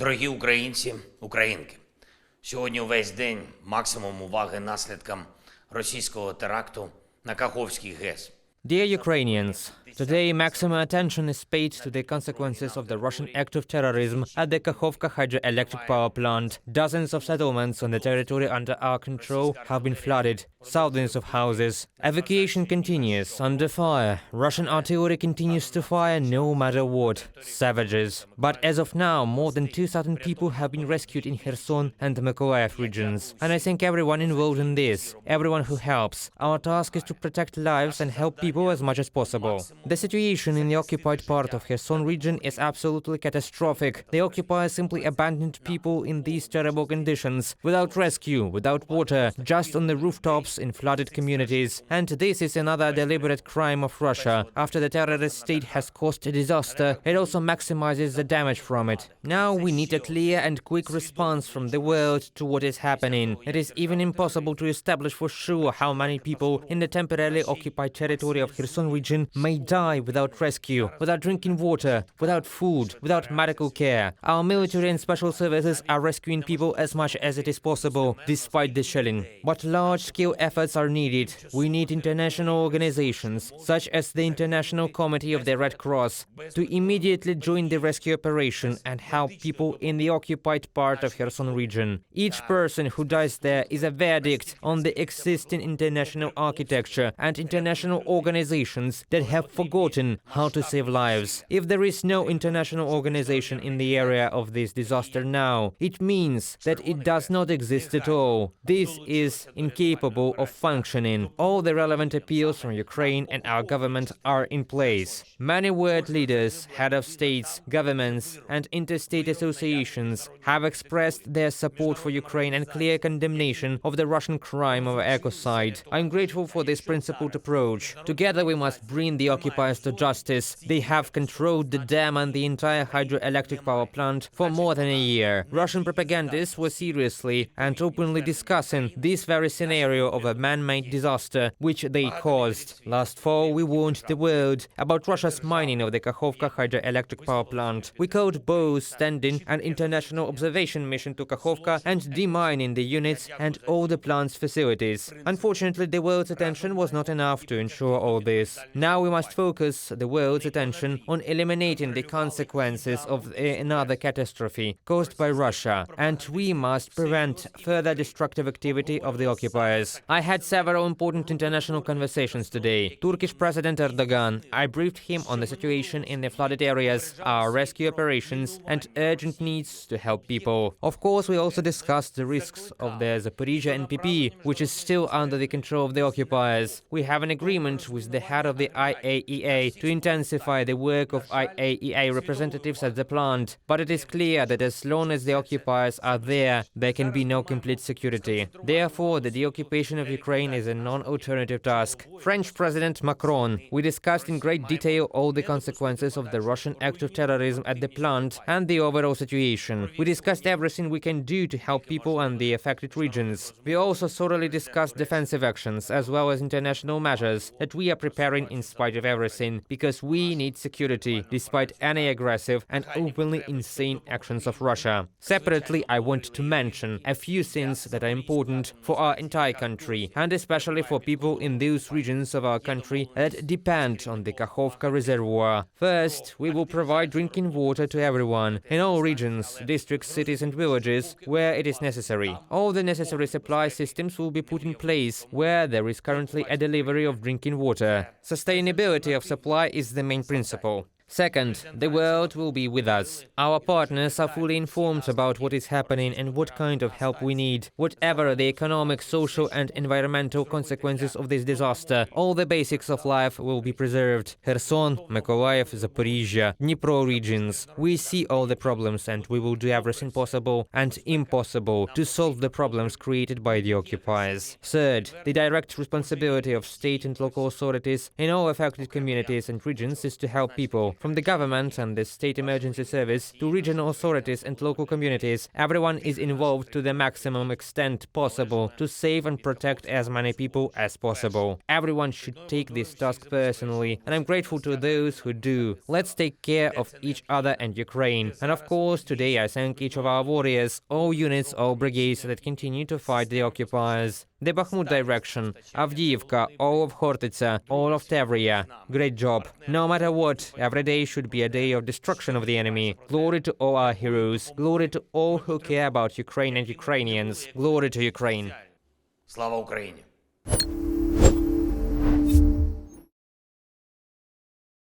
Дорогі українці, українки, сьогодні увесь день максимум уваги наслідкам російського теракту на Каховський ГЕС. Dear Ukrainians, today maximum attention is paid to the consequences of the Russian act of terrorism at the Kakhovka hydroelectric power plant. Dozens of settlements on the territory under our control have been flooded, thousands of houses. Evacuation continues, under fire. Russian artillery continues to fire no matter what. Savages. But as of now, more than 2,000 people have been rescued in Kherson and the Mykolaiv regions. And I thank everyone involved in this, everyone who helps. Our task is to protect lives and help people as much as possible. The situation in the occupied part of Kherson region is absolutely catastrophic. The occupiers simply abandoned people in these terrible conditions, without rescue, without water, just on the rooftops in flooded communities. And this is another deliberate crime of Russia. After the terrorist state has caused a disaster, it also maximizes the damage from it. Now we need a clear and quick response from the world to what is happening. It is even impossible to establish for sure how many people in the temporarily occupied territory of Kherson region may die without rescue, without drinking water, without food, without medical care. Our military and special services are rescuing people as much as it is possible, despite the shelling. But large-scale efforts are needed. We need international organizations, such as the International Committee of the Red Cross, to immediately join the rescue operation and help people in the occupied part of Kherson region. Each person who dies there is a verdict on the existing international architecture and international organizations that have forgotten how to save lives. If there is no international organization in the area of this disaster now, it means that it does not exist at all. This is incapable of functioning. All the relevant appeals from Ukraine and our government are in place. Many world leaders, head of states, governments, and interstate associations have expressed their support for Ukraine and clear condemnation of the Russian crime of ecocide. I'm grateful for this principled approach. Together we must bring the occupiers to justice. They have controlled the dam and the entire hydroelectric power plant for more than a year. Russian propagandists were seriously and openly discussing this very scenario of a man-made disaster which they caused. Last fall, we warned the world about Russia's mining of the Kakhovka hydroelectric power plant. We called both sending an international observation mission to Kakhovka and demining the units and all the plant's facilities. Unfortunately, the world's attention was not enough to ensure all this. Now we must focus the world's attention on eliminating the consequences of another catastrophe caused by Russia, and we must prevent further destructive activity of the occupiers. I had several important international conversations today. Turkish President Erdogan, I briefed him on the situation in the flooded areas, our rescue operations, and urgent needs to help people. Of course, we also discussed the risks of the Zaporizhia NPP, which is still under the control of the occupiers. We have an agreement with the head of the IAEA to intensify the work of IAEA representatives at the plant. But it is clear that as long as the occupiers are there can be no complete security. Therefore, the deoccupation of Ukraine is a non-alternative task. French President Macron, we discussed in great detail all the consequences of the Russian act of terrorism at the plant and the overall situation. We discussed everything we can do to help people and the affected regions. We also thoroughly discussed defensive actions as well as international measures that we are preparing in spite of everything, because we need security despite any aggressive and openly insane actions of Russia. Separately, I want to mention a few things that are important for our entire country, and especially for people in those regions of our country that depend on the Kakhovka reservoir. First, we will provide drinking water to everyone in all regions, districts, cities and villages where it is necessary. All the necessary supply systems will be put in place where there is currently a delivery of drinking water. Sustainability of supply is the main principle. Second, the world will be with us. Our partners are fully informed about what is happening and what kind of help we need. Whatever the economic, social and environmental consequences of this disaster, all the basics of life will be preserved. Kherson, Mykolaiv, Zaporizhia, Dnipro regions. We see all the problems and we will do everything possible and impossible to solve the problems created by the occupiers. Third, the direct responsibility of state and local authorities in all affected communities and regions is to help people. From the government and the state emergency service to regional authorities and local communities, everyone is involved to the maximum extent possible to save and protect as many people as possible. Everyone should take this task personally, and I'm grateful to those who do. Let's take care of each other and Ukraine. And of course, today I thank each of our warriors, all units, all brigades that continue to fight the occupiers. The Bakhmut direction, Avdiivka, all of Khortytsa, all of Tevria. Great job. No matter what, every day should be a day of destruction of the enemy. Glory to all our heroes. Glory to all who care about Ukraine and Ukrainians. Glory to Ukraine. Слава Україні!